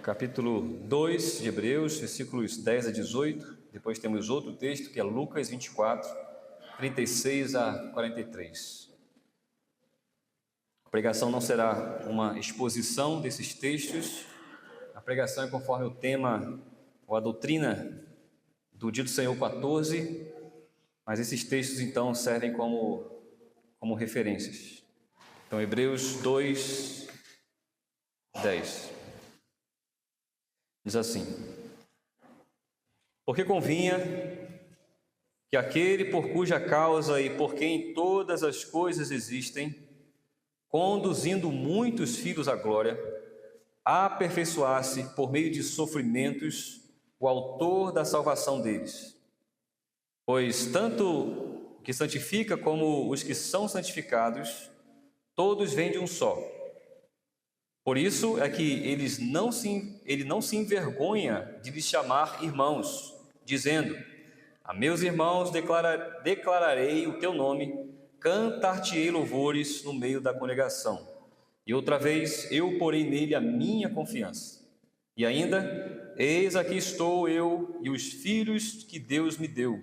Capítulo 2 de Hebreus, versículos 10 a 18. Depois temos outro texto que é Lucas 24, 36 a 43. A pregação não será uma exposição desses textos. A pregação é conforme o tema ou a doutrina do dia do Senhor 14, mas esses textos então servem como referências. Então, Hebreus 2, 10. Diz assim: porque convinha que aquele por cuja causa e por quem todas as coisas existem, conduzindo muitos filhos à glória, aperfeiçoasse por meio de sofrimentos o autor da salvação deles. Pois tanto o que santifica como os que são santificados, todos vêm de um só. Por isso é que ele não se envergonha de lhes chamar irmãos, dizendo: a meus irmãos declararei o teu nome, cantar-te-ei louvores no meio da congregação. E outra vez eu porei nele a minha confiança. E ainda, eis aqui estou eu e os filhos que Deus me deu.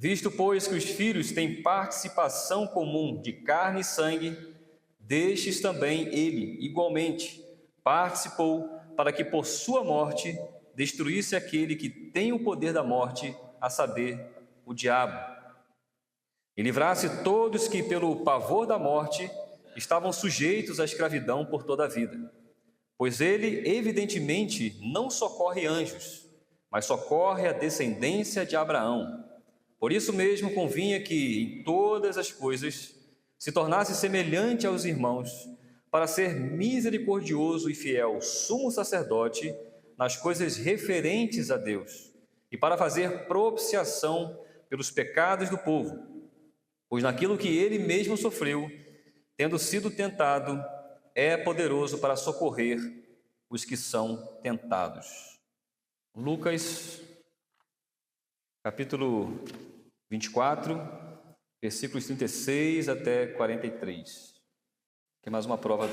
Visto, pois, que os filhos têm participação comum de carne e sangue, destes também ele, igualmente, participou para que por sua morte destruísse aquele que tem o poder da morte, a saber, o diabo, e livrasse todos que, pelo pavor da morte, estavam sujeitos à escravidão por toda a vida. Pois ele, evidentemente, não socorre anjos, mas socorre a descendência de Abraão. Por isso mesmo convinha que, em todas as coisas, se tornasse semelhante aos irmãos, para ser misericordioso e fiel sumo sacerdote nas coisas referentes a Deus, e para fazer propiciação pelos pecados do povo, pois naquilo que ele mesmo sofreu, tendo sido tentado, é poderoso para socorrer os que são tentados. Lucas, capítulo 24, versículos 36 até 43. Que é mais uma prova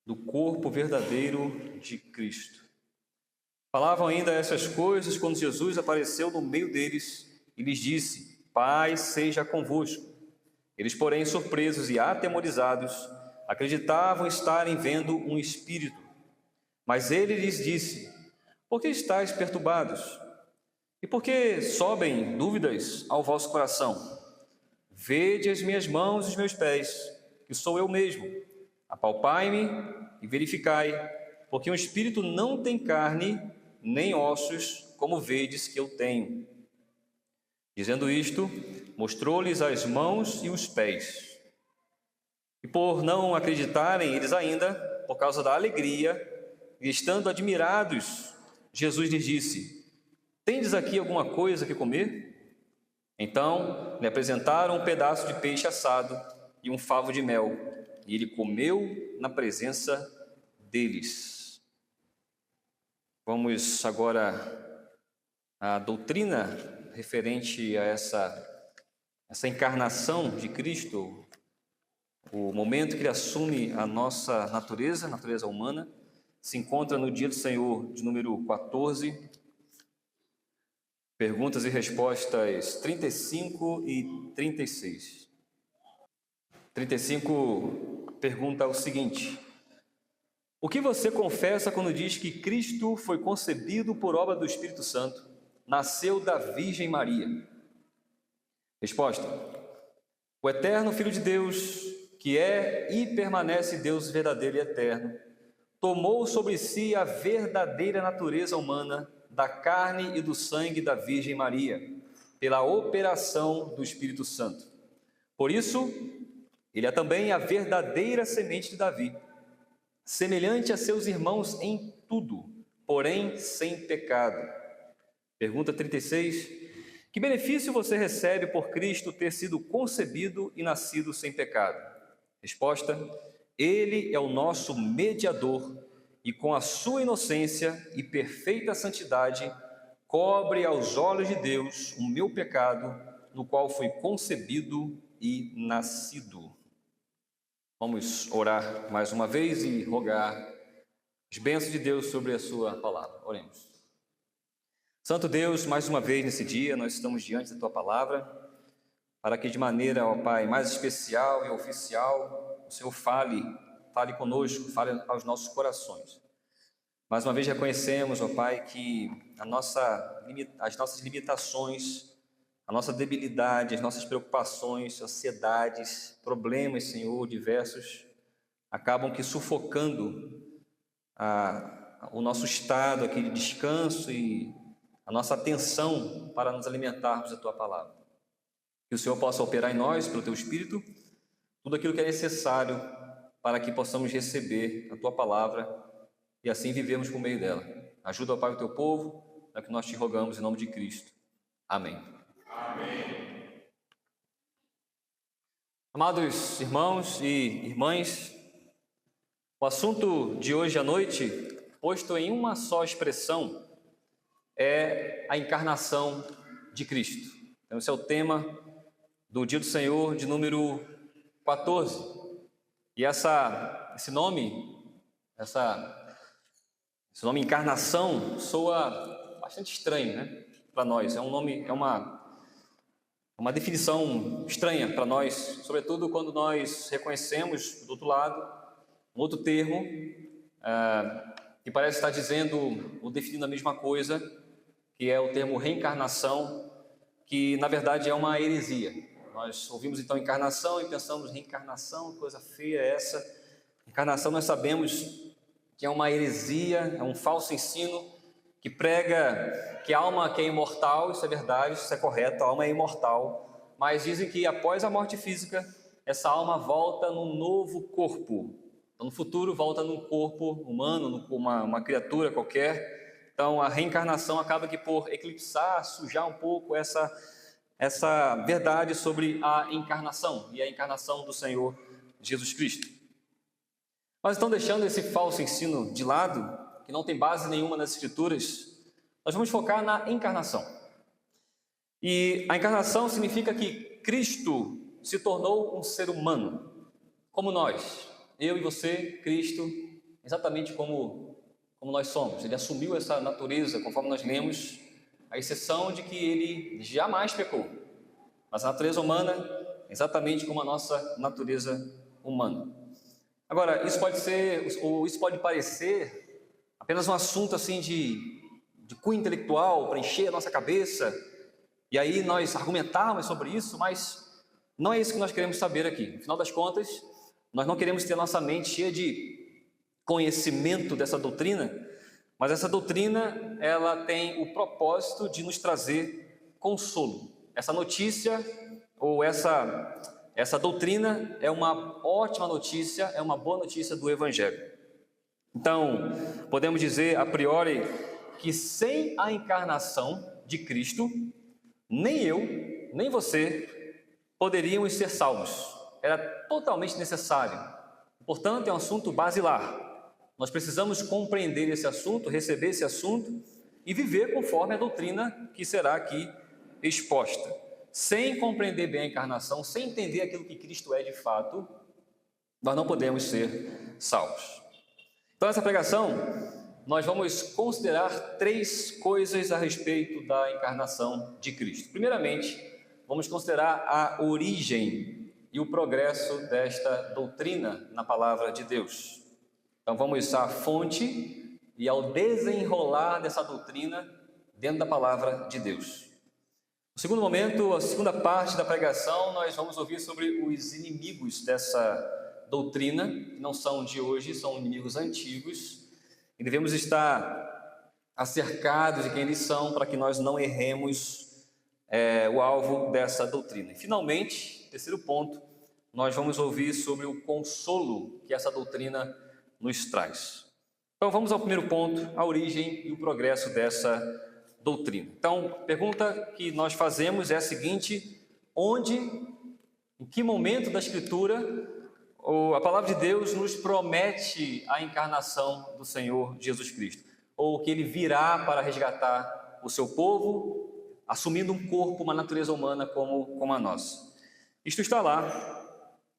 do corpo verdadeiro de Cristo. Falavam ainda essas coisas quando Jesus apareceu no meio deles e lhes disse: paz seja convosco. Eles, porém, surpresos e atemorizados, acreditavam estarem vendo um espírito. Mas ele lhes disse: por que estáis perturbados? E por que sobem dúvidas ao vosso coração? Vede as minhas mãos e os meus pés, que sou eu mesmo. Apalpai-me e verificai, porque um espírito não tem carne nem ossos, como vedes que eu tenho. Dizendo isto, mostrou-lhes as mãos e os pés. E por não acreditarem eles ainda, por causa da alegria, e estando admirados, Jesus lhes disse: tendes aqui alguma coisa que comer? Então lhe apresentaram um pedaço de peixe assado e um favo de mel, e ele comeu na presença deles. Vamos agora à doutrina referente a essa encarnação de Cristo, o momento que ele assume a nossa natureza humana, se encontra no dia do Senhor de número 14, perguntas e respostas 35 e 36. 35 pergunta o seguinte: o que você confessa quando diz que Cristo foi concebido por obra do Espírito Santo, nasceu da Virgem Maria? Resposta: o eterno Filho de Deus, que é e permanece Deus verdadeiro e eterno, tomou sobre si a verdadeira natureza humana da carne e do sangue da Virgem Maria, pela operação do Espírito Santo. Por isso, ele é também a verdadeira semente de Davi, semelhante a seus irmãos em tudo, porém sem pecado. Pergunta 36. Que benefício você recebe por Cristo ter sido concebido e nascido sem pecado? Resposta: ele é o nosso mediador e com a sua inocência e perfeita santidade, cobre aos olhos de Deus o meu pecado, no qual fui concebido e nascido. Vamos orar mais uma vez e rogar as bênçãos de Deus sobre a sua palavra. Oremos. Santo Deus, mais uma vez nesse dia, nós estamos diante da tua palavra, para que de maneira, ó Pai, mais especial e oficial, o Senhor fale conosco, fale aos nossos corações. Mais uma vez reconhecemos, ó Pai, que as nossas limitações, a nossa debilidade, as nossas preocupações, ansiedades, problemas, Senhor, diversos, acabam que sufocando o nosso estado aqui de descanso e a nossa atenção para nos alimentarmos da Tua Palavra. Que o Senhor possa operar em nós, pelo Teu Espírito, tudo aquilo que é necessário para que possamos receber a Tua Palavra e assim vivemos por meio dela. Ajuda, ó Pai, o Teu povo, é que nós te rogamos em nome de Cristo. Amém. Amém. Amados irmãos e irmãs, o assunto de hoje à noite, posto em uma só expressão, é a encarnação de Cristo. Então, esse é o tema do Dia do Senhor de número 14. E esse nome encarnação soa bastante estranho, né, para nós. É um nome, é uma definição estranha para nós, sobretudo quando nós reconhecemos, do outro lado, um outro termo que parece estar dizendo ou definindo a mesma coisa, que é o termo reencarnação, que na verdade é uma heresia. Nós ouvimos então encarnação e pensamos reencarnação, coisa feia é essa. Encarnação nós sabemos que é uma heresia, é um falso ensino que prega que a alma que é imortal, isso é verdade, isso é correto, a alma é imortal, mas dizem que após a morte física, essa alma volta num novo corpo. Então, no futuro, volta num corpo humano, uma criatura qualquer. Então, a reencarnação acaba que por eclipsar, sujar um pouco essa verdade sobre a encarnação e a encarnação do Senhor Jesus Cristo. Mas então, deixando esse falso ensino de lado, que não tem base nenhuma nas Escrituras, nós vamos focar na encarnação. E a encarnação significa que Cristo se tornou um ser humano, como nós, eu e você, Cristo, exatamente como nós somos. Ele assumiu essa natureza, conforme nós lemos, à exceção de que ele jamais pecou. Mas a natureza humana, exatamente como a nossa natureza humana. Agora, isso pode parecer apenas um assunto assim de cunho intelectual, para encher a nossa cabeça, e aí nós argumentarmos sobre isso, mas não é isso que nós queremos saber aqui. No final das contas, nós não queremos ter a nossa mente cheia de conhecimento dessa doutrina, mas essa doutrina, ela tem o propósito de nos trazer consolo. Essa notícia, ou essa doutrina, é uma ótima notícia, é uma boa notícia do Evangelho. Então, podemos dizer a priori que sem a encarnação de Cristo, nem eu, nem você poderíamos ser salvos. Era totalmente necessário. Portanto, é um assunto basilar. Nós precisamos compreender esse assunto, receber esse assunto e viver conforme a doutrina que será aqui exposta. Sem compreender bem a encarnação, sem entender aquilo que Cristo é de fato, nós não podemos ser salvos. Então, nessa pregação, nós vamos considerar 3 coisas a respeito da encarnação de Cristo. Primeiramente, vamos considerar a origem e o progresso desta doutrina na palavra de Deus. Então, vamos à fonte e ao desenrolar dessa doutrina dentro da palavra de Deus. No segundo momento, a segunda parte da pregação, nós vamos ouvir sobre os inimigos dessa doutrina, que não são de hoje, são inimigos antigos, e devemos estar acercados de quem eles são, para que nós não erremos o alvo dessa doutrina. E finalmente, terceiro ponto, nós vamos ouvir sobre o consolo que essa doutrina nos traz. Então vamos ao primeiro ponto, a origem e o progresso dessa doutrina. Então, a pergunta que nós fazemos é a seguinte: em que momento da Escritura a palavra de Deus nos promete a encarnação do Senhor Jesus Cristo, ou que Ele virá para resgatar o seu povo, assumindo um corpo, uma natureza humana como a nossa? Isto está lá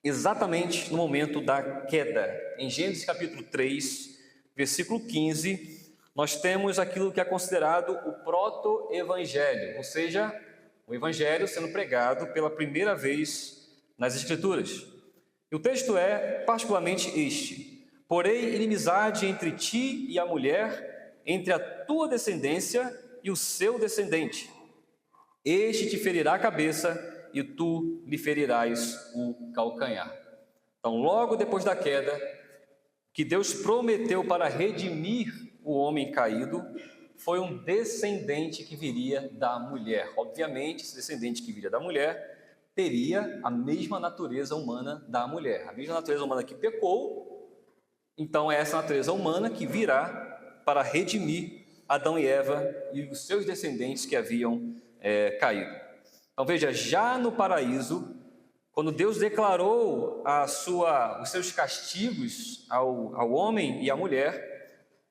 exatamente no momento da queda. Em Gênesis capítulo 3, versículo 15, nós temos aquilo que é considerado o proto-evangelho, ou seja, o evangelho sendo pregado pela primeira vez nas Escrituras. E o texto é particularmente este: porém, inimizade entre ti e a mulher, entre a tua descendência e o seu descendente. Este te ferirá a cabeça e tu lhe ferirás o calcanhar. Então, logo depois da queda, que Deus prometeu para redimir o homem caído, foi um descendente que viria da mulher. Obviamente, esse descendente que viria da mulher teria a mesma natureza humana da mulher. A mesma natureza humana que pecou, então é essa natureza humana que virá para redimir Adão e Eva e os seus descendentes que haviam caído. Então veja, já no paraíso, quando Deus declarou os seus castigos ao homem e à mulher,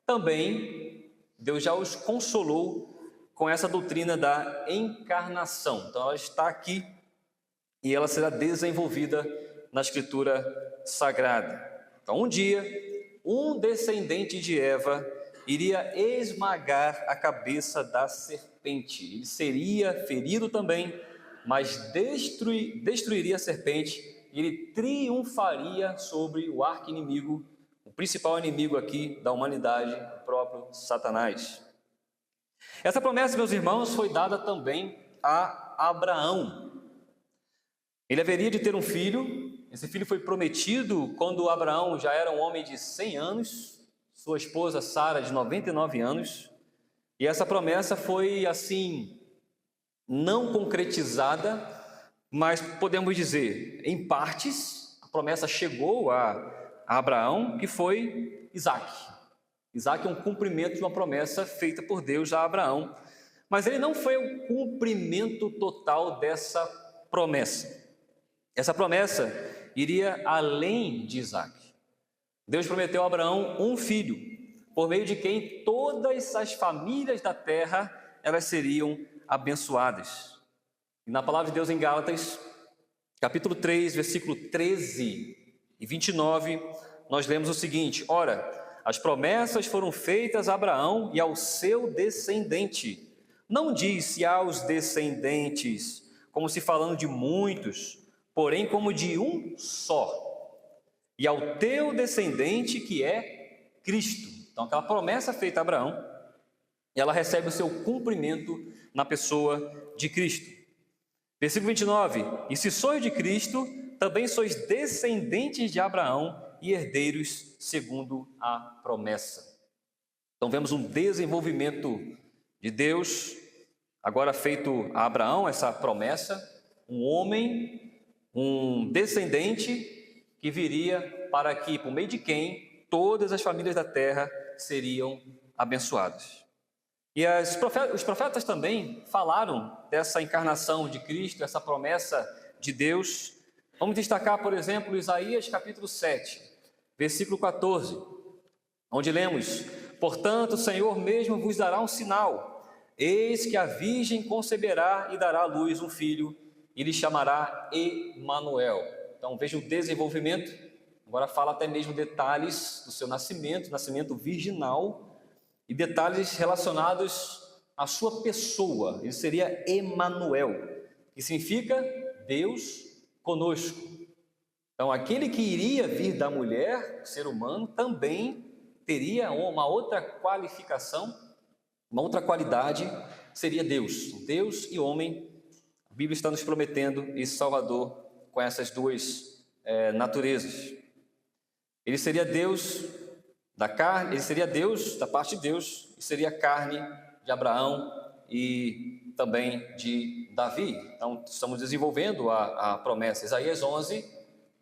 também Deus já os consolou com essa doutrina da encarnação. Então ela está aqui e ela será desenvolvida na Escritura Sagrada. Então um dia, um descendente de Eva iria esmagar a cabeça da serpente. Ele seria ferido também, mas destruiria a serpente e ele triunfaria sobre o arqui-inimigo, o principal inimigo aqui da humanidade, o próprio Satanás. Essa promessa, meus irmãos, foi dada também a Abraão. Ele haveria de ter um filho. Esse filho foi prometido quando Abraão já era um homem de 100 anos, sua esposa Sara de 99 anos, e essa promessa foi assim, não concretizada, mas podemos dizer, em partes, a promessa chegou a Abraão, que foi Isaac. Isaac é um cumprimento de uma promessa feita por Deus a Abraão, mas ele não foi o cumprimento total dessa promessa. Essa promessa iria além de Isaac. Deus prometeu a Abraão um filho, por meio de quem todas as famílias da terra elas seriam abençoadas. E na palavra de Deus em Gálatas, capítulo 3, versículo 13 e 29, nós lemos o seguinte: ora, as promessas foram feitas a Abraão e ao seu descendente. Não disse aos descendentes, como se falando de muitos, porém como de um só. E ao teu descendente, que é Cristo. Então, aquela promessa feita a Abraão, ela recebe o seu cumprimento na pessoa de Cristo. Versículo 29, e se sois de Cristo, também sois descendentes de Abraão e herdeiros segundo a promessa. Então, vemos um desenvolvimento de Deus, agora feito a Abraão, essa promessa, um homem, um descendente, que viria para que, por meio de quem, todas as famílias da terra seriam abençoadas. E os profetas também falaram dessa encarnação de Cristo, essa promessa de Deus. Vamos destacar, por exemplo, Isaías capítulo 7, versículo 14, onde lemos: portanto, o Senhor mesmo vos dará um sinal, eis que a virgem conceberá e dará à luz um filho, e lhe chamará Emanuel. Então veja o desenvolvimento, agora fala até mesmo detalhes do seu nascimento virginal, e detalhes relacionados à sua pessoa. Ele seria Emanuel, que significa Deus conosco. Então aquele que iria vir da mulher, o ser humano, também teria uma outra qualificação, uma outra qualidade, seria Deus. Deus e homem, a Bíblia está nos prometendo esse Salvador com essas duas naturezas. Ele seria Deus da carne, ele seria Deus da parte de Deus, e seria carne de Abraão e também de Davi. Então, estamos desenvolvendo a promessa. Isaías 11,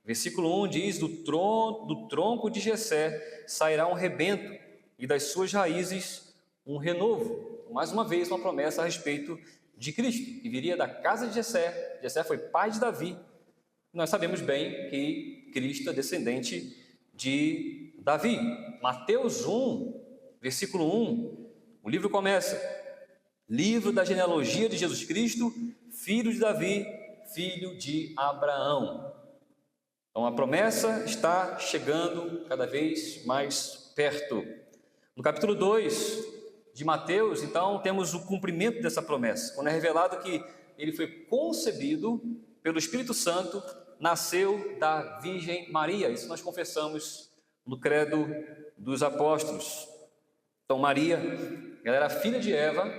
versículo 1 diz: do tronco de Jessé sairá um rebento, e das suas raízes um renovo. Mais uma vez, uma promessa a respeito de Cristo, que viria da casa de Jessé. Jessé foi pai de Davi. Nós sabemos bem que Cristo é descendente de Davi. Mateus 1, versículo 1, o livro começa: livro da genealogia de Jesus Cristo, filho de Davi, filho de Abraão. Então a promessa está chegando cada vez mais perto. No capítulo 2 de Mateus, então, temos o cumprimento dessa promessa, quando é revelado que ele foi concebido pelo Espírito Santo, nasceu da Virgem Maria. Isso nós confessamos no Credo dos Apóstolos. Então Maria, ela era filha de Eva,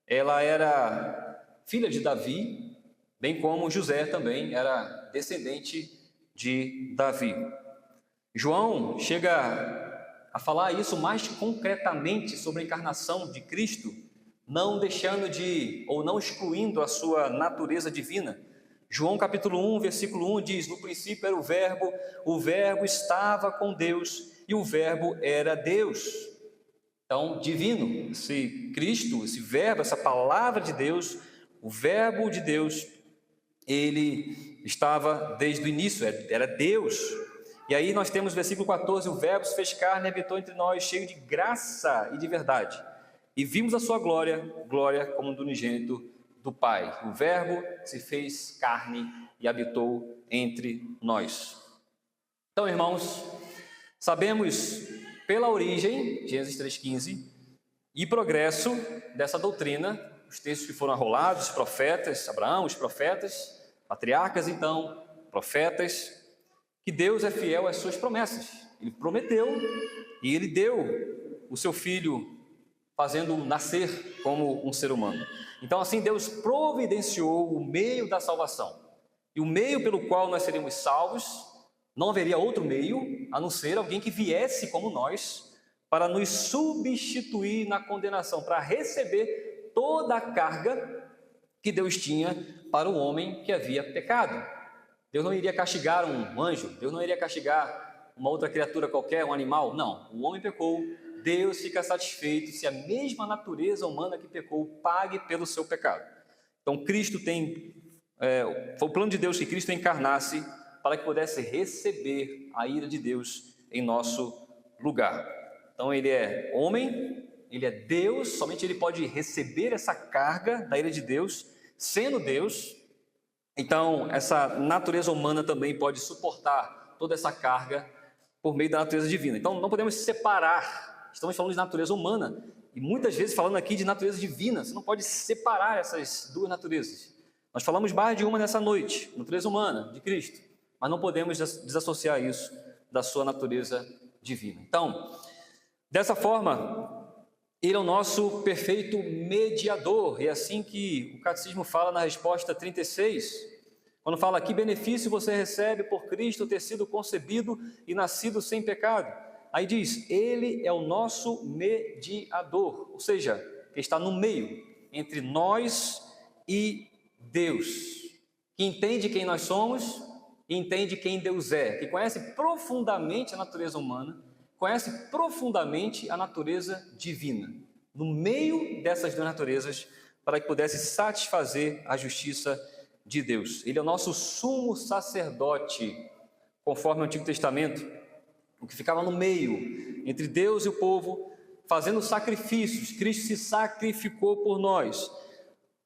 ela era filha de Davi, bem como José também era descendente de Davi. João chega a falar isso mais concretamente sobre a encarnação de Cristo, não deixando de, ou não excluindo a sua natureza divina. João capítulo 1, versículo 1 diz: no princípio era o verbo estava com Deus e o verbo era Deus. Então, divino, esse Cristo, esse verbo, essa palavra de Deus, o verbo de Deus, ele estava desde o início, era Deus. E aí nós temos o versículo 14, o verbo se fez carne e habitou entre nós, cheio de graça e de verdade. E vimos a sua glória, glória como do unigênito do Pai. O verbo se fez carne e habitou entre nós. Então, irmãos, sabemos pela origem, Gênesis 3,15, e progresso dessa doutrina, os textos que foram arrolados, os profetas, Abraão, os profetas, patriarcas então, profetas, que Deus é fiel às suas promessas. Ele prometeu e ele deu o seu filho, fazendo-o nascer como um ser humano. Então assim Deus providenciou o meio da salvação. E o meio pelo qual nós seríamos salvos, não haveria outro meio, a não ser alguém que viesse como nós, para nos substituir na condenação, para receber toda a carga que Deus tinha para o homem que havia pecado. Deus não iria castigar um anjo, Deus não iria castigar uma outra criatura qualquer, um animal, não. O homem pecou, Deus fica satisfeito se a mesma natureza humana que pecou pague pelo seu pecado. Então Cristo foi o plano de Deus que Cristo encarnasse para que pudesse receber a ira de Deus em nosso lugar. Então ele é homem, ele é Deus, somente ele pode receber essa carga da ira de Deus, sendo Deus. Então essa natureza humana também pode suportar toda essa carga por meio da natureza divina. Então não podemos separar, estamos falando de natureza humana, e muitas vezes falando aqui de natureza divina, você não pode separar essas duas naturezas. Nós falamos mais de uma nessa noite, natureza humana, de Cristo, mas não podemos desassociar isso da sua natureza divina. Então, dessa forma, ele é o nosso perfeito mediador, e é assim que o Catecismo fala na resposta 36, quando fala: que benefício você recebe por Cristo ter sido concebido e nascido sem pecado? Aí diz: ele é o nosso mediador, ou seja, que está no meio entre nós e Deus, que entende quem nós somos e entende quem Deus é, que conhece profundamente a natureza humana, conhece profundamente a natureza divina, no meio dessas duas naturezas, para que pudesse satisfazer a justiça de Deus. Ele é o nosso sumo sacerdote, conforme o Antigo Testamento, o que ficava no meio, entre Deus e o povo, fazendo sacrifícios. Cristo se sacrificou por nós.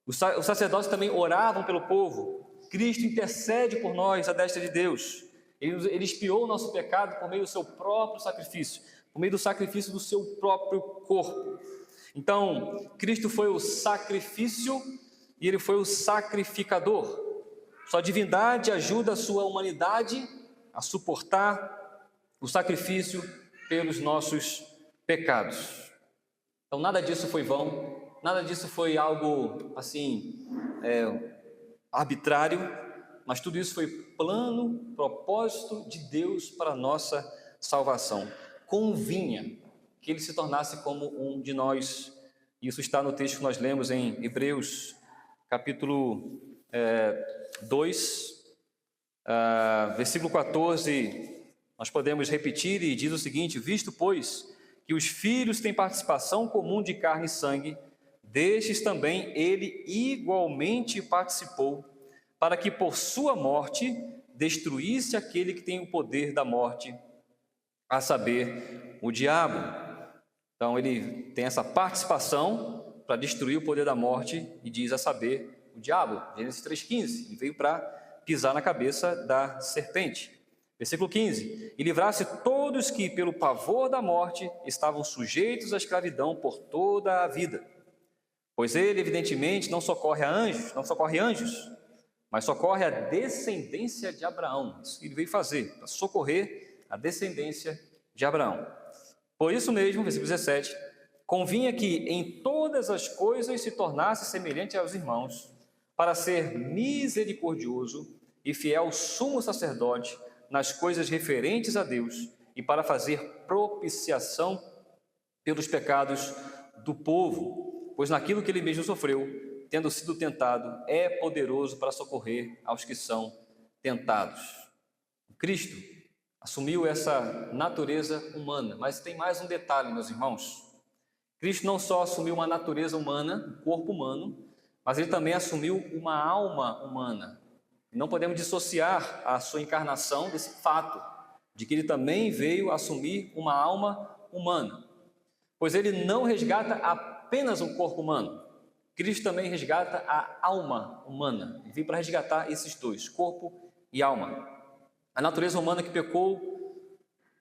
Os sacerdotes também oravam pelo povo. Cristo intercede por nós à destra de Deus. Ele expiou o nosso pecado por meio do seu próprio sacrifício, por meio do sacrifício do seu próprio corpo. Então, Cristo foi o sacrifício e ele foi o sacrificador. Sua divindade ajuda a sua humanidade a suportar o sacrifício pelos nossos pecados. Então, nada disso foi vão, nada disso foi algo assim, arbitrário, mas tudo isso foi plano, propósito de Deus para a nossa salvação. Convinha que ele se tornasse como um de nós. Isso está no texto que nós lemos em Hebreus, capítulo 2, versículo 14, nós podemos repetir, e diz o seguinte: visto, pois, que os filhos têm participação comum de carne e sangue, destes também ele igualmente participou, para que por sua morte destruísse aquele que tem o poder da morte, a saber, o diabo. Então ele tem essa participação para destruir o poder da morte, e diz a saber, o diabo. Gênesis 3,15, ele veio para pisar na cabeça da serpente. Versículo 15: e livrasse todos que, pelo pavor da morte, estavam sujeitos à escravidão por toda a vida. Pois ele, evidentemente, não socorre anjos, mas socorre a descendência de Abraão. Isso que ele veio fazer, para socorrer a descendência de Abraão. Por isso mesmo, versículo 17, convinha que em todas as coisas se tornasse semelhante aos irmãos, para ser misericordioso e fiel sumo sacerdote nas coisas referentes a Deus e para fazer propiciação pelos pecados do povo, pois naquilo que ele mesmo sofreu, tendo sido tentado, é poderoso para socorrer aos que são tentados. Cristo assumiu essa natureza humana, mas tem mais um detalhe, meus irmãos. Cristo não só assumiu uma natureza humana, um corpo humano, mas ele também assumiu uma alma humana. Não podemos dissociar a sua encarnação desse fato, de que ele também veio assumir uma alma humana. Pois ele não resgata apenas um corpo humano, Cristo também resgata a alma humana. Ele veio para resgatar esses dois, corpo e alma. A natureza humana que pecou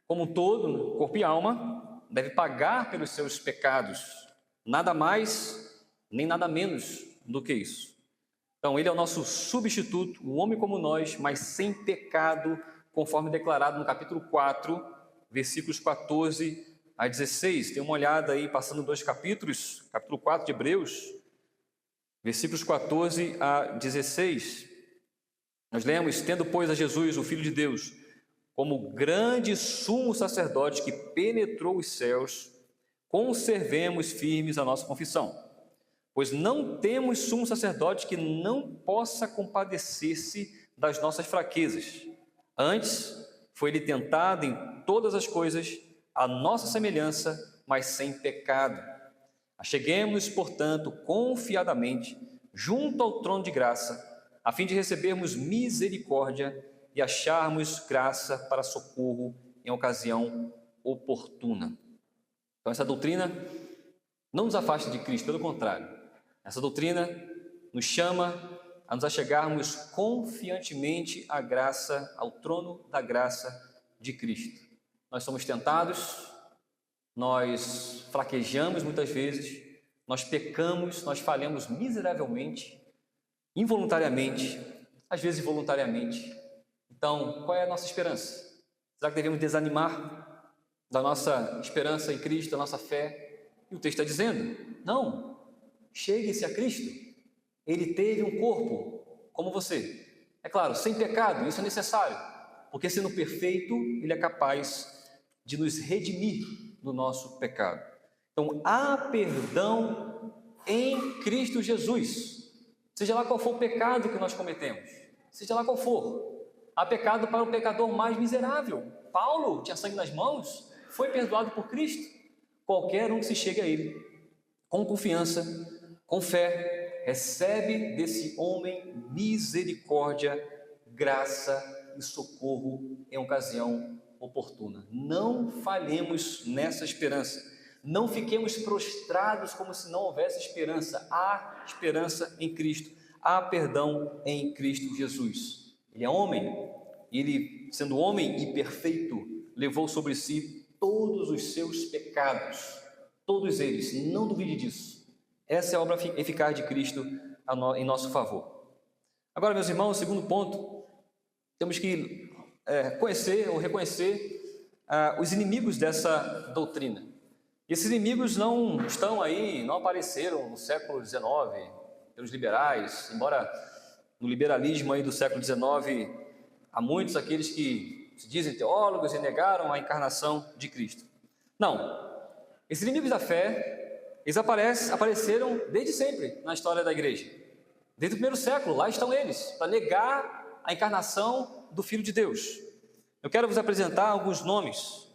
como um todo, corpo e alma, deve pagar pelos seus pecados. Nada mais, nem nada menos do que isso. Então, ele é o nosso substituto, um homem como nós, mas sem pecado, conforme declarado no capítulo 4, versículos 14 a 16. Tem uma olhada aí, passando dois capítulos, capítulo 4 de Hebreus, versículos 14 a 16. Nós lemos: tendo, pois, a Jesus, o Filho de Deus, como grande sumo sacerdote que penetrou os céus, conservemos firmes a nossa confissão. Pois não temos sumo sacerdote que não possa compadecer-se das nossas fraquezas. Antes, foi ele tentado em todas as coisas, à nossa semelhança, mas sem pecado. Acheguemos-nos, portanto, confiadamente, junto ao trono de graça, a fim de recebermos misericórdia e acharmos graça para socorro em ocasião oportuna. Então, essa doutrina não nos afasta de Cristo, pelo contrário. Essa doutrina nos chama a nos achegarmos confiantemente à graça, ao trono da graça de Cristo. Nós somos tentados, nós fraquejamos muitas vezes, nós pecamos, nós falhamos miseravelmente, involuntariamente, às vezes voluntariamente. Então, qual é a nossa esperança? Será que devemos desanimar da nossa esperança em Cristo, da nossa fé? E o texto está dizendo: não. Chegue-se a Cristo. Ele teve um corpo como você. É claro, sem pecado, isso é necessário, porque sendo perfeito, ele é capaz de nos redimir do nosso pecado. Então, há perdão em Cristo Jesus. Seja lá qual for o pecado que nós cometemos, seja lá qual for. Há pecado para o pecador mais miserável. Paulo tinha sangue nas mãos, foi perdoado por Cristo. Qualquer um que se chegue a ele, com confiança, com fé, recebe desse homem misericórdia, graça e socorro em ocasião oportuna. Não falhemos nessa esperança. Não fiquemos prostrados como se não houvesse esperança. Há esperança em Cristo. Há perdão em Cristo Jesus. Ele é homem. Ele, sendo homem e perfeito, levou sobre si todos os seus pecados. Todos eles. Não duvide disso. Essa é a obra eficaz de Cristo em nosso favor. Agora, meus irmãos, o segundo ponto, temos que conhecer ou reconhecer os inimigos dessa doutrina. E esses inimigos não estão aí, não apareceram no século XIX pelos liberais, embora no liberalismo aí do século XIX há muitos aqueles que se dizem teólogos e negaram a encarnação de Cristo. Não, esses inimigos da fé, eles apareceram desde sempre na história da igreja. Desde o primeiro século, lá estão eles, para negar a encarnação do Filho de Deus. Eu quero vos apresentar alguns nomes,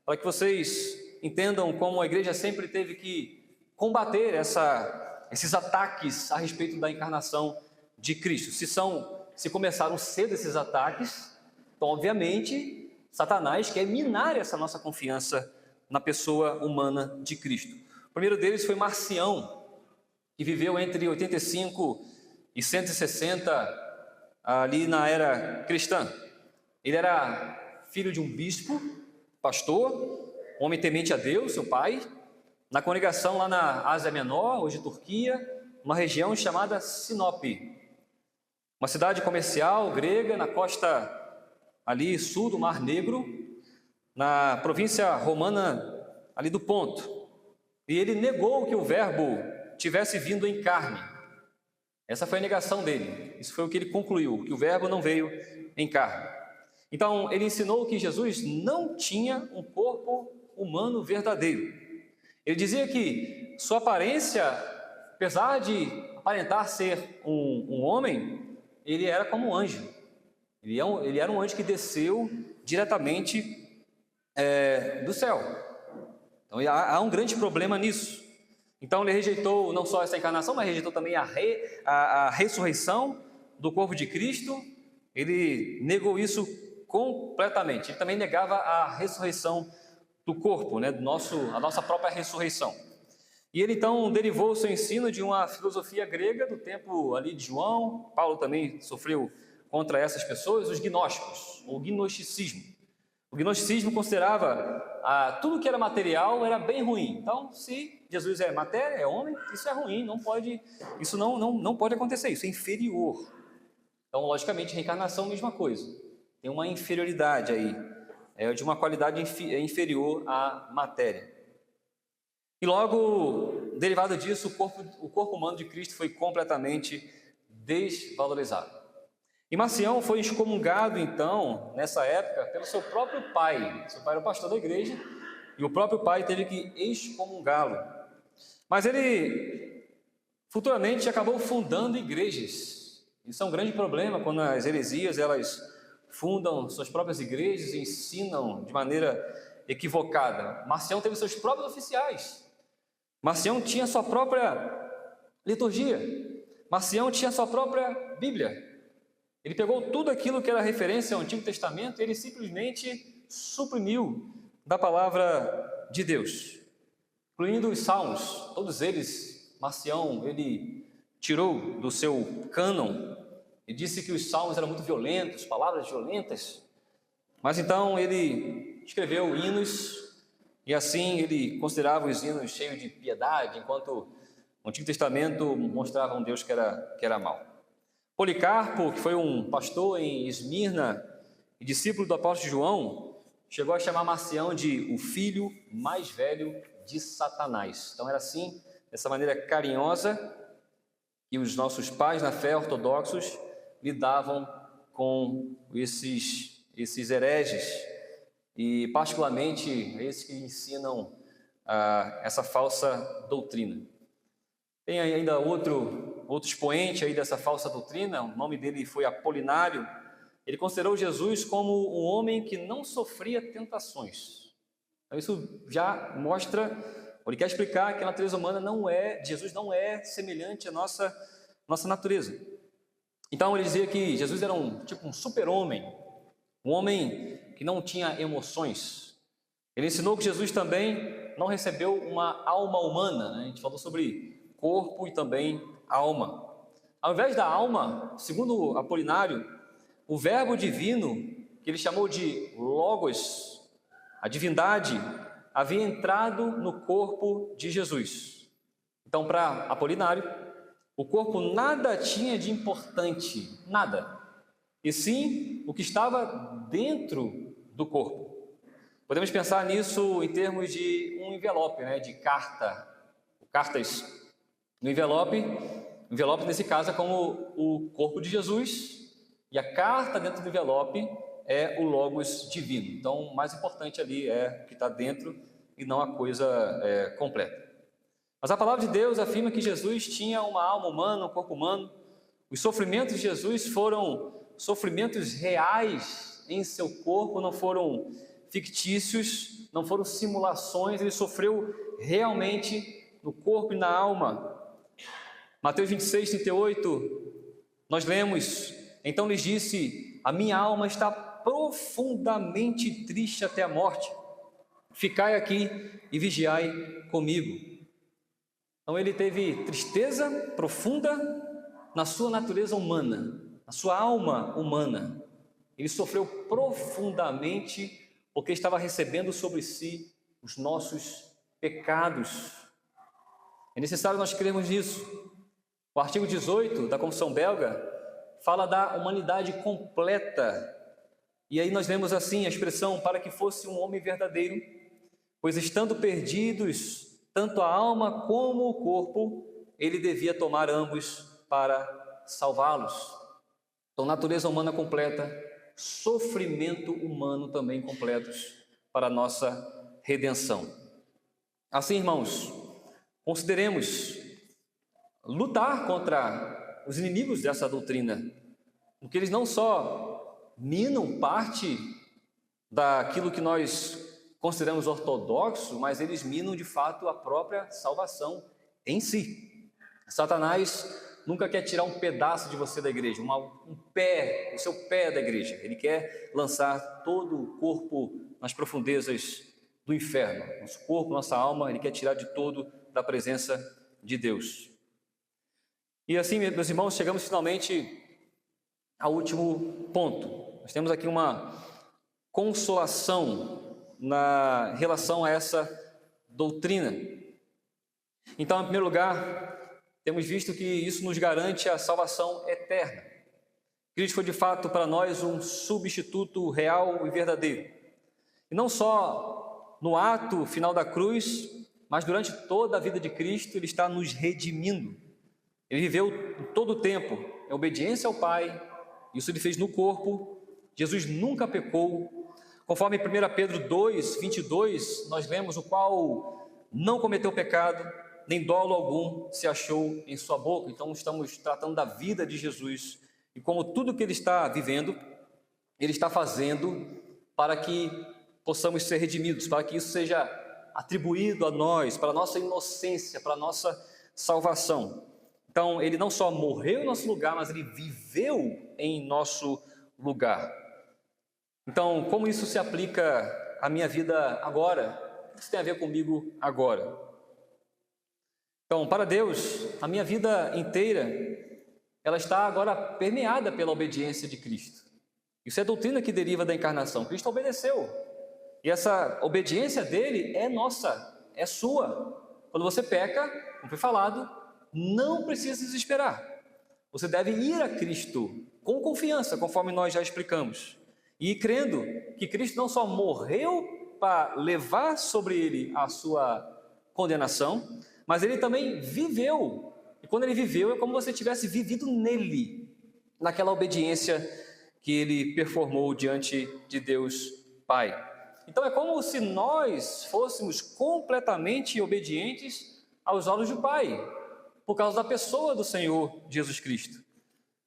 para que vocês entendam como a igreja sempre teve que combater esses ataques a respeito da encarnação de Cristo. Se começaram cedo esses ataques, então, obviamente, Satanás quer minar essa nossa confiança na pessoa humana de Cristo. O primeiro deles foi Marcião, que viveu entre 85 e 160 ali na era cristã. Ele era filho de um bispo, pastor, homem temente a Deus, seu pai, na congregação lá na Ásia Menor, hoje Turquia, uma região chamada Sinope, uma cidade comercial grega na costa ali sul do Mar Negro, na província romana ali do Ponto. E ele negou que o Verbo tivesse vindo em carne. Essa foi a negação dele. Isso foi o que ele concluiu, que o Verbo não veio em carne. Então, ele ensinou que Jesus não tinha um corpo humano verdadeiro. Ele dizia que sua aparência, apesar de aparentar ser um homem, ele era como um anjo. Ele era um anjo que desceu diretamente do céu. Então, há um grande problema nisso. Então, ele rejeitou não só essa encarnação, mas rejeitou também a ressurreição do corpo de Cristo. Ele negou isso completamente. Ele também negava a ressurreição do corpo, né, a nossa própria ressurreição. E ele então derivou o seu ensino de uma filosofia grega do tempo ali de João. Paulo também sofreu contra essas pessoas, os gnósticos, o gnosticismo. O gnosticismo considerava tudo que era material era bem ruim. Então, se Jesus é matéria, é homem, isso é ruim, isso não pode acontecer, isso é inferior. Então, logicamente, reencarnação, mesma coisa. Tem uma inferioridade aí, de uma qualidade inferior à matéria. E logo, derivado disso, o corpo humano de Cristo foi completamente desvalorizado. E Marcião foi excomungado, então, nessa época, pelo seu próprio pai. Seu pai era o pastor da igreja, e o próprio pai teve que excomungá-lo. Mas ele, futuramente, acabou fundando igrejas. Isso é um grande problema, quando as heresias, elas fundam suas próprias igrejas e ensinam de maneira equivocada. Marcião teve seus próprios oficiais. Marcião tinha sua própria liturgia. Marcião tinha sua própria Bíblia. Ele pegou tudo aquilo que era referência ao Antigo Testamento e ele simplesmente suprimiu da palavra de Deus, incluindo os Salmos. Todos eles, Marcião, ele tirou do seu cânon e disse que os Salmos eram muito violentos, palavras violentas. Mas então ele escreveu hinos e assim ele considerava os hinos cheios de piedade, enquanto o Antigo Testamento mostrava um Deus que era mau. Policarpo, que foi um pastor em Esmirna e discípulo do apóstolo João, chegou a chamar Marcião de o filho mais velho de Satanás. Então era assim, dessa maneira carinhosa, que os nossos pais na fé ortodoxos lidavam com esses hereges, e particularmente esses que ensinam essa falsa doutrina. Tem ainda outro expoente aí dessa falsa doutrina, o nome dele foi Apolinário. Ele considerou Jesus como um homem que não sofria tentações. Então isso já mostra, ele quer explicar que a natureza humana Jesus não é semelhante à nossa natureza. Então ele dizia que Jesus era um super-homem, um homem que não tinha emoções. Ele ensinou que Jesus também não recebeu uma alma humana, né? A gente falou sobre corpo e também alma. Ao invés da alma, segundo Apolinário, o verbo divino, que ele chamou de Logos, a divindade, havia entrado no corpo de Jesus. Então, para Apolinário, o corpo nada tinha de importante, nada, e sim o que estava dentro do corpo. Podemos pensar nisso em termos de um envelope, né, de cartas no envelope nesse caso é como o corpo de Jesus, e a carta dentro do envelope é o Logos divino. Então, o mais importante ali é o que está dentro e não a coisa completa. Mas a palavra de Deus afirma que Jesus tinha uma alma humana, um corpo humano. Os sofrimentos de Jesus foram sofrimentos reais em seu corpo, não foram fictícios, não foram simulações, ele sofreu realmente no corpo e na alma. Mateus 26, 38, nós lemos: então lhes disse, a minha alma está profundamente triste até a morte, ficai aqui e vigiai comigo. Então ele teve tristeza profunda na sua natureza humana, na sua alma humana, ele sofreu profundamente porque estava recebendo sobre si os nossos pecados. É necessário nós crermos nisso. O artigo 18 da Constituição belga fala da humanidade completa. E aí nós vemos assim a expressão, para que fosse um homem verdadeiro, pois estando perdidos, tanto a alma como o corpo, ele devia tomar ambos para salvá-los. Então, natureza humana completa, sofrimento humano também completos para a nossa redenção. Assim, irmãos, consideremos lutar contra os inimigos dessa doutrina, porque eles não só minam parte daquilo que nós consideramos ortodoxo, mas eles minam de fato a própria salvação em si. Satanás nunca quer tirar um pedaço de você da igreja, o seu pé da igreja. Ele quer lançar todo o corpo nas profundezas do inferno. Nosso corpo, nossa alma, ele quer tirar de todo da presença de Deus. E assim, meus irmãos, chegamos finalmente ao último ponto. Nós temos aqui uma consolação na relação a essa doutrina. Então, em primeiro lugar, temos visto que isso nos garante a salvação eterna. Cristo foi de fato para nós um substituto real e verdadeiro. E não só no ato final da cruz, mas durante toda a vida de Cristo, Ele está nos redimindo. Ele viveu todo o tempo em obediência ao Pai, isso Ele fez no corpo. Jesus nunca pecou. Conforme 1 Pedro 2, 22, nós lemos o qual não cometeu pecado, nem dolo algum se achou em sua boca. Então estamos tratando da vida de Jesus e como tudo que Ele está vivendo, Ele está fazendo para que possamos ser redimidos, para que isso seja atribuído a nós, para a nossa inocência, para a nossa salvação. Então Ele não só morreu em nosso lugar, mas Ele viveu em nosso lugar. Então, como isso se aplica à minha vida agora? O que isso tem a ver comigo agora? Então, para Deus, a minha vida inteira, ela está agora permeada pela obediência de Cristo. Isso é doutrina que deriva da encarnação. Cristo obedeceu. E essa obediência dele é nossa, é sua. Quando você peca, como foi falado, não precisa desesperar. Você deve ir a Cristo com confiança, conforme nós já explicamos. E crendo que Cristo não só morreu para levar sobre ele a sua condenação, mas ele também viveu. E quando ele viveu, é como se você tivesse vivido nele, naquela obediência que ele performou diante de Deus Pai. Então é como se nós fôssemos completamente obedientes aos olhos do Pai, por causa da pessoa do Senhor Jesus Cristo.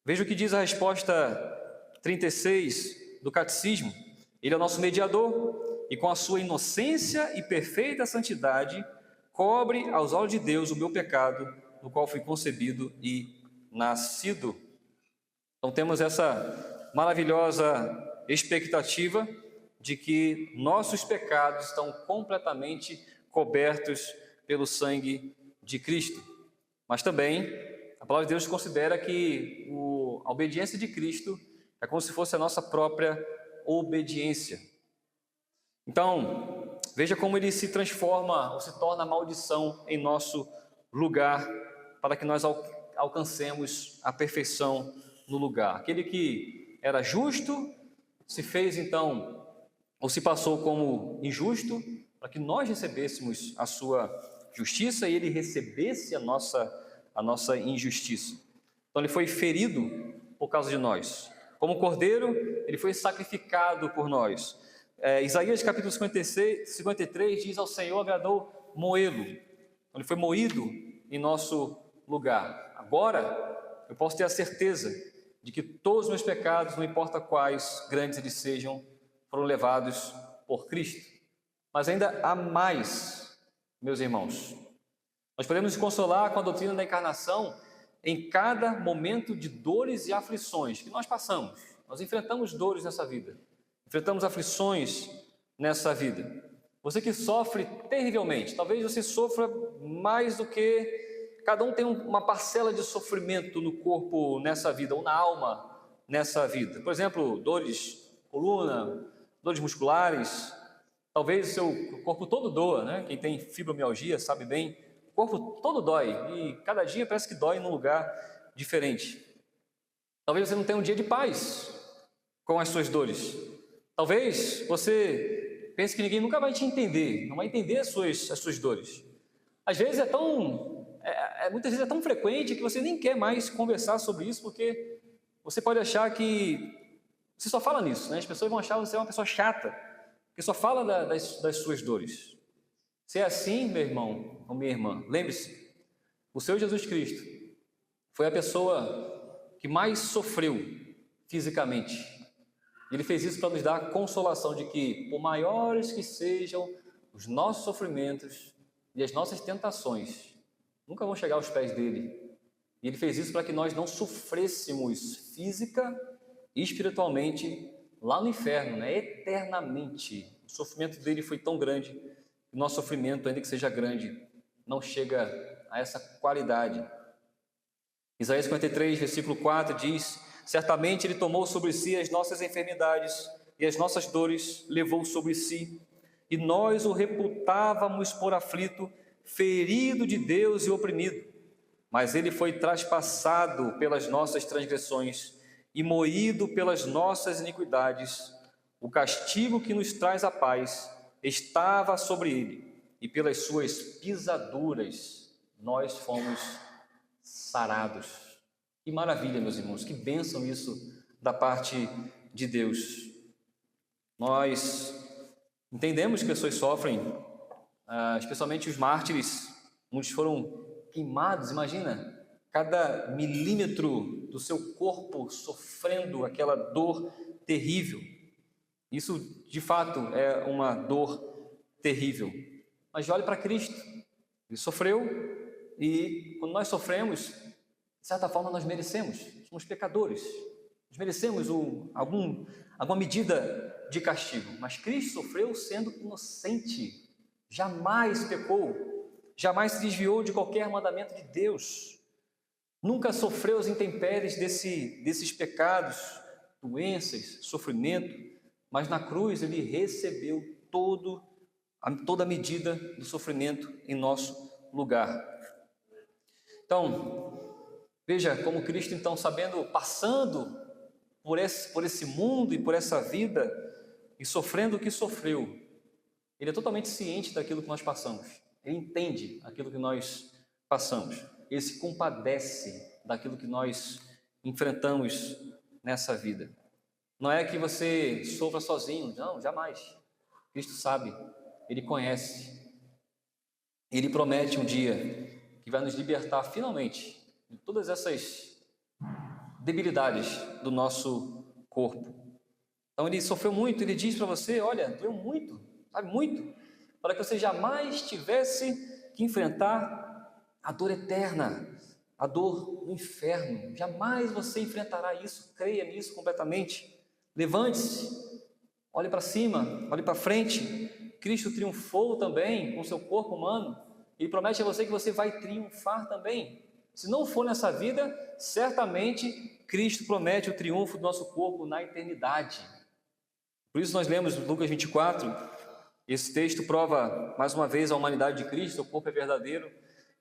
Veja o que diz a resposta 36 do Catecismo. Ele é o nosso mediador e com a sua inocência e perfeita santidade cobre aos olhos de Deus o meu pecado, no qual fui concebido e nascido. Então temos essa maravilhosa expectativa de que nossos pecados estão completamente cobertos pelo sangue de Cristo. Mas também a palavra de Deus considera que a obediência de Cristo é como se fosse a nossa própria obediência. Então, veja como ele se transforma ou se torna maldição em nosso lugar, para que nós alcancemos a perfeição no lugar. Aquele que era justo se fez então, ou se passou como injusto, para que nós recebêssemos a sua justiça e ele recebesse a nossa injustiça. Então ele foi ferido por causa de nós. Como cordeiro, ele foi sacrificado por nós. Isaías capítulo 53 diz: ao Senhor agradou moê-lo. Então, ele foi moído em nosso lugar. Agora, eu posso ter a certeza de que todos os meus pecados, não importa quais grandes eles sejam, foram levados por Cristo. Mas ainda há mais, meus irmãos. Nós podemos nos consolar com a doutrina da encarnação em cada momento de dores e aflições que nós passamos. Nós enfrentamos dores nessa vida, enfrentamos aflições nessa vida. Você que sofre terrivelmente, talvez você sofra mais do que... Cada um tem uma parcela de sofrimento no corpo nessa vida, ou na alma nessa vida. Por exemplo, dores coluna, dores musculares, talvez o seu corpo todo doa, né? Quem tem fibromialgia sabe bem, o corpo todo dói e cada dia parece que dói num lugar diferente. Talvez você não tenha um dia de paz com as suas dores. Talvez você pense que ninguém nunca vai te entender, não vai entender as suas dores. Às vezes muitas vezes é tão frequente que você nem quer mais conversar sobre isso, porque você pode achar que você só fala nisso, né? As pessoas vão achar você uma pessoa chata, que só fala das suas dores. Se é assim, meu irmão ou minha irmã, lembre-se, o Senhor Jesus Cristo foi a pessoa que mais sofreu fisicamente. Ele fez isso para nos dar a consolação de que, por maiores que sejam os nossos sofrimentos e as nossas tentações, nunca vão chegar aos pés dele. E ele fez isso para que nós não sofrêssemos física e espiritualmente lá no inferno, né? Eternamente. O sofrimento dele foi tão grande que o nosso sofrimento, ainda que seja grande, não chega a essa qualidade. Isaías 53, versículo 4 diz: certamente ele tomou sobre si as nossas enfermidades e as nossas dores levou sobre si, e nós o reputávamos por aflito, ferido de Deus e oprimido. Mas ele foi traspassado pelas nossas transgressões e moído pelas nossas iniquidades. O castigo que nos traz a paz estava sobre ele, e pelas suas pisaduras nós fomos sarados. Que maravilha, meus irmãos, que bênção isso da parte de Deus. Nós entendemos que pessoas sofrem, especialmente os mártires, muitos foram queimados, imagina, cada milímetro do seu corpo sofrendo aquela dor terrível. Isso, de fato, é uma dor terrível. Mas olhe para Cristo, ele sofreu e quando nós sofremos, de certa forma nós merecemos, somos pecadores, nós merecemos alguma medida de castigo, mas Cristo sofreu sendo inocente, jamais pecou, jamais se desviou de qualquer mandamento de Deus, nunca sofreu as intempéries desses pecados, doenças, sofrimento, mas na cruz ele recebeu toda a medida do sofrimento em nosso lugar. Então, veja como Cristo, então, passando por esse mundo e por essa vida e sofrendo o que sofreu, ele é totalmente ciente daquilo que nós passamos, ele entende aquilo que nós passamos, ele se compadece daquilo que nós enfrentamos nessa vida. Não é que você sofra sozinho, não, jamais. Cristo sabe, ele conhece, ele promete um dia que vai nos libertar finalmente de todas essas debilidades do nosso corpo. Então ele sofreu muito, ele diz para você, olha, doeu muito, sabe, muito, para que você jamais tivesse que enfrentar a dor eterna, a dor do inferno. Jamais você enfrentará isso, creia nisso completamente. Levante-se, olhe para cima, olhe para frente. Cristo triunfou também com seu corpo humano. Ele promete a você que você vai triunfar também. Se não for nessa vida, certamente Cristo promete o triunfo do nosso corpo na eternidade. Por isso nós lemos Lucas 24, esse texto prova mais uma vez a humanidade de Cristo, o corpo é verdadeiro,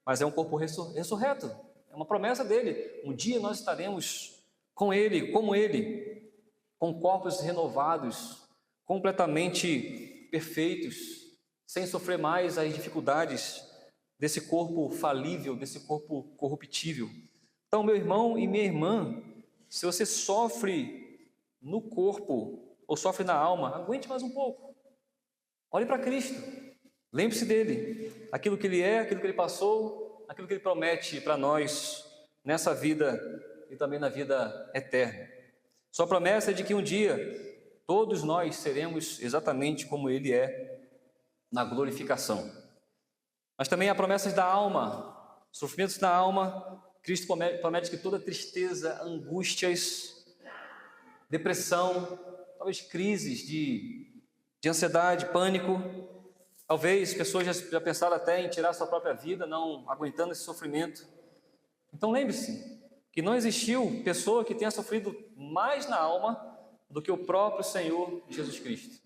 mas é um corpo ressurreto, é uma promessa dele. Um dia nós estaremos com ele, como ele, com corpos renovados, completamente perfeitos, sem sofrer mais as dificuldades desse corpo falível, desse corpo corruptível. Então, meu irmão e minha irmã, se você sofre no corpo ou sofre na alma, aguente mais um pouco. Olhe para Cristo, lembre-se dele, aquilo que ele é, aquilo que ele passou, aquilo que ele promete para nós nessa vida e também na vida eterna. Sua promessa é de que um dia todos nós seremos exatamente como ele é na glorificação. Mas também há promessas da alma, sofrimentos da alma. Cristo promete que toda tristeza, angústias, depressão, talvez crises de ansiedade, pânico, talvez pessoas já pensaram até em tirar sua própria vida, não aguentando esse sofrimento. Então lembre-se que não existiu pessoa que tenha sofrido mais na alma, do que o próprio Senhor Jesus Cristo,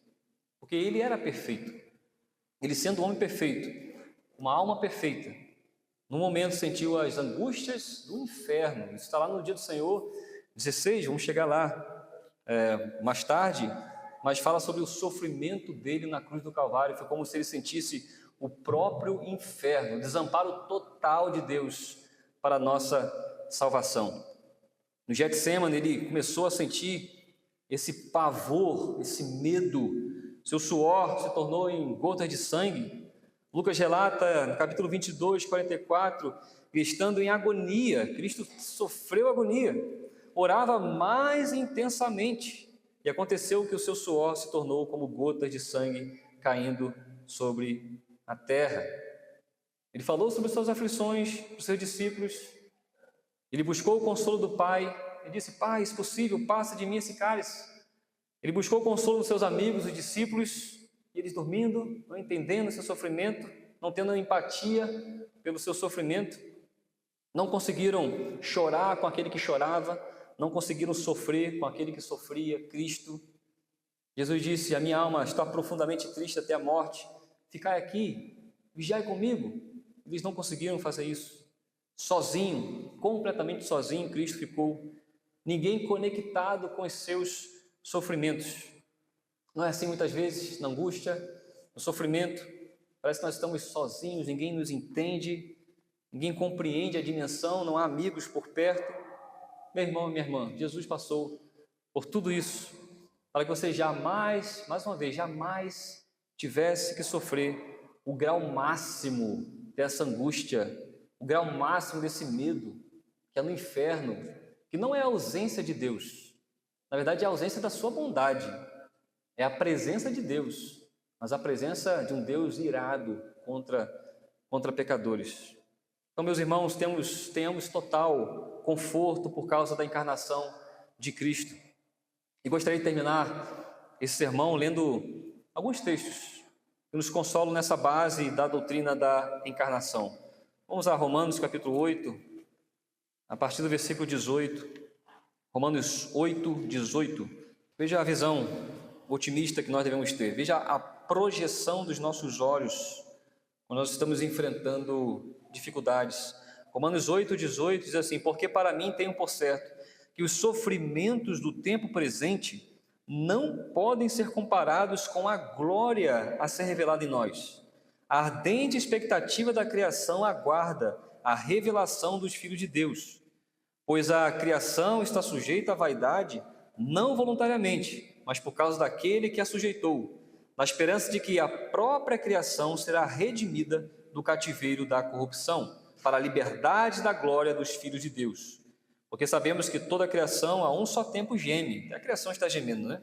porque ele era perfeito. Ele, sendo um homem perfeito, uma alma perfeita, no momento sentiu as angústias do inferno. Isso está lá no dia do Senhor 16, vamos chegar lá mais tarde, mas fala sobre o sofrimento dele na cruz do Calvário. Foi como se ele sentisse o próprio inferno, o desamparo total de Deus para a nossa salvação. No Getsemane, ele começou a sentir esse pavor, esse medo. Seu suor se tornou em gotas de sangue. Lucas relata no capítulo 22, 44, que estando em agonia, Cristo sofreu agonia, orava mais intensamente, e aconteceu que o seu suor se tornou como gotas de sangue caindo sobre a terra. Ele falou sobre suas aflições para os seus discípulos, ele buscou o consolo do Pai, ele disse: Pai, se possível, passa de mim esse cálice. Ele buscou o consolo dos seus amigos, os discípulos, e eles dormindo, não entendendo seu sofrimento, não tendo empatia pelo seu sofrimento, não conseguiram chorar com aquele que chorava, não conseguiram sofrer com aquele que sofria, Cristo. Jesus disse: a minha alma está profundamente triste até a morte, ficai aqui, vigiai comigo. Eles não conseguiram fazer isso. Sozinho, completamente sozinho, Cristo ficou. Ninguém conectado com os seus sofrimentos. Não é assim muitas vezes, na angústia, no sofrimento? Parece que nós estamos sozinhos, ninguém nos entende, ninguém compreende a dimensão, não há amigos por perto. Meu irmão, minha irmã, Jesus passou por tudo isso, para que você jamais, mais uma vez, jamais tivesse que sofrer o grau máximo dessa angústia, o grau máximo desse medo, que é no inferno, que não é a ausência de Deus, na verdade é a ausência da sua bondade, é a presença de Deus, mas a presença de um Deus irado contra pecadores. Então, meus irmãos, tenhamos total conforto por causa da encarnação de Cristo. E gostaria de terminar esse sermão lendo alguns textos que nos consolam nessa base da doutrina da encarnação. Vamos a Romanos capítulo 8, a partir do versículo 18. Romanos 8, 18. Veja a visão otimista que nós devemos ter. Veja a projeção dos nossos olhos quando nós estamos enfrentando dificuldades. Romanos 8, 18 diz assim: porque para mim tenho por certo que os sofrimentos do tempo presente não podem ser comparados com a glória a ser revelada em nós. A ardente expectativa da criação aguarda a revelação dos filhos de Deus, pois a criação está sujeita à vaidade, não voluntariamente, mas por causa daquele que a sujeitou, na esperança de que a própria criação será redimida do cativeiro da corrupção, para a liberdade da glória dos filhos de Deus. Porque sabemos que toda a criação a um só tempo geme. A criação está gemendo, né?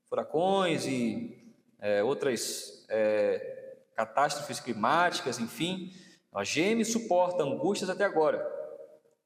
Furacões e outras catástrofes climáticas, enfim. Ela geme e suporta angústias até agora.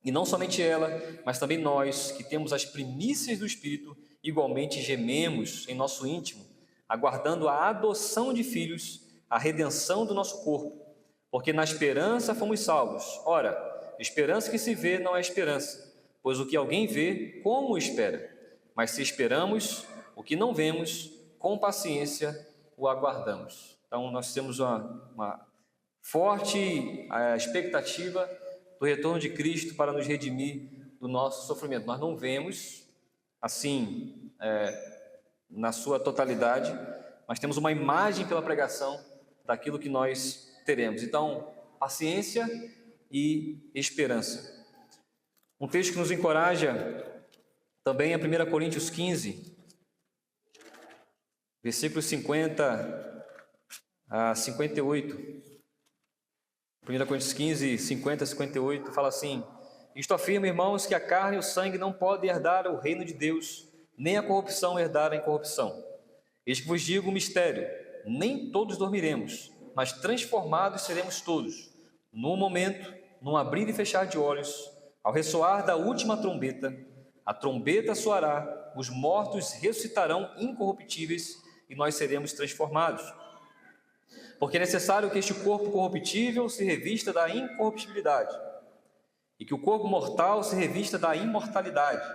E não somente ela, mas também nós, que temos as primícias do Espírito, igualmente gememos em nosso íntimo, aguardando a adoção de filhos, a redenção do nosso corpo. Porque na esperança fomos salvos. Ora, esperança que se vê não é esperança, pois o que alguém vê, como espera? Mas se esperamos o que não vemos, com paciência o aguardamos. Então, nós temos uma forte expectativa do retorno de Cristo para nos redimir do nosso sofrimento. Nós não vemos, assim, na sua totalidade, mas temos uma imagem pela pregação daquilo que nós teremos. Então, paciência e esperança. Um texto que nos encoraja também é 1 Coríntios 15, versículos 50 a 58. 1 Coríntios 15, 50 a 58, fala assim: isto afirma, irmãos, que a carne e o sangue não podem herdar o reino de Deus, nem a corrupção herdar a incorrupção. Eis que vos digo um mistério: nem todos dormiremos, mas transformados seremos todos, num momento, num abrir e fechar de olhos, ao ressoar da última trombeta. A trombeta soará, os mortos ressuscitarão incorruptíveis e nós seremos transformados. Porque é necessário que este corpo corruptível se revista da incorruptibilidade e que o corpo mortal se revista da imortalidade.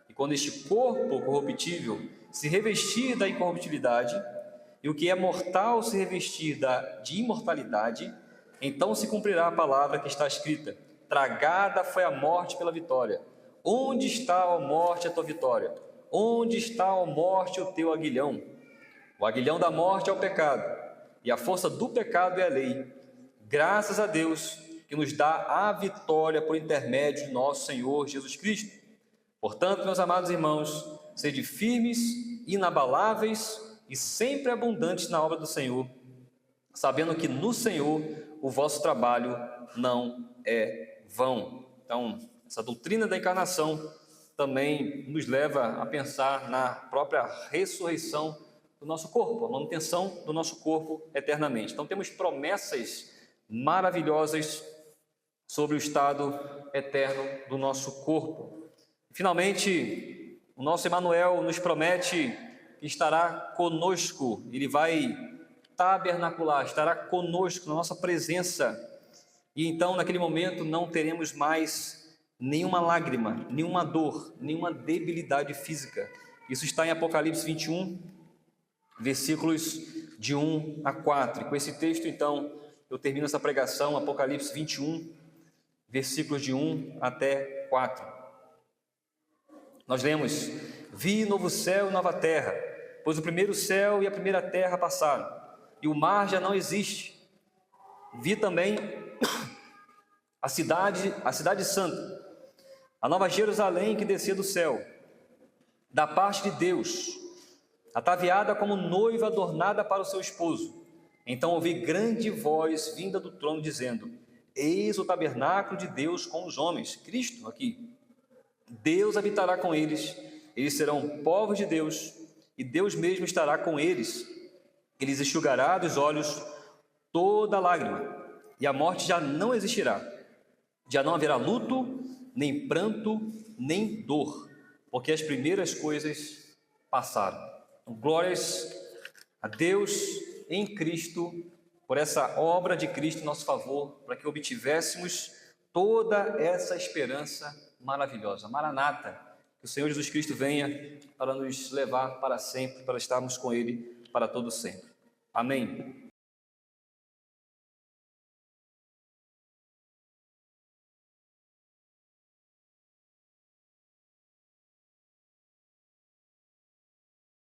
E quando este corpo corruptível se revestir da incorruptibilidade, e o que é mortal se revestir de imortalidade, então se cumprirá a palavra que está escrita: tragada foi a morte pela vitória. Onde está, ó morte, a tua vitória? Onde está, ó morte, o teu aguilhão? O aguilhão da morte é o pecado, e a força do pecado é a lei. Graças a Deus que nos dá a vitória por intermédio de nosso Senhor Jesus Cristo. Portanto, meus amados irmãos, sede firmes, inabaláveis e sempre abundantes na obra do Senhor, sabendo que no Senhor o vosso trabalho não é vão. Então, essa doutrina da encarnação também nos leva a pensar na própria ressurreição do nosso corpo, a manutenção do nosso corpo eternamente. Então, temos promessas maravilhosas sobre o estado eterno do nosso corpo. Finalmente, o nosso Emmanuel nos promete que estará conosco, ele vai tabernacular, estará conosco na nossa presença, e então naquele momento não teremos mais nenhuma lágrima, nenhuma dor, nenhuma debilidade física. Isso está em Apocalipse 21, versículos de 1 a 4. E com esse texto, então, eu termino essa pregação, Apocalipse 21, versículos de 1 até 4. Nós lemos: vi novo céu e nova terra, pois o primeiro céu e a primeira terra passaram, e o mar já não existe. Vi também a cidade santa, a nova Jerusalém que descia do céu, da parte de Deus, ataviada como noiva adornada para o seu esposo. Então ouvi grande voz vinda do trono dizendo: eis o tabernáculo de Deus com os homens. Cristo aqui. Deus habitará com eles, eles serão povos de Deus, e Deus mesmo estará com eles. Ele lhes enxugará dos olhos toda lágrima, e a morte já não existirá. Já não haverá luto, nem pranto, nem dor, porque as primeiras coisas passaram. Então, glórias a Deus em Cristo, por essa obra de Cristo em nosso favor, para que obtivéssemos toda essa esperança maravilhosa. Maranata, que o Senhor Jesus Cristo venha para nos levar para sempre, para estarmos com Ele para todo sempre. Amém.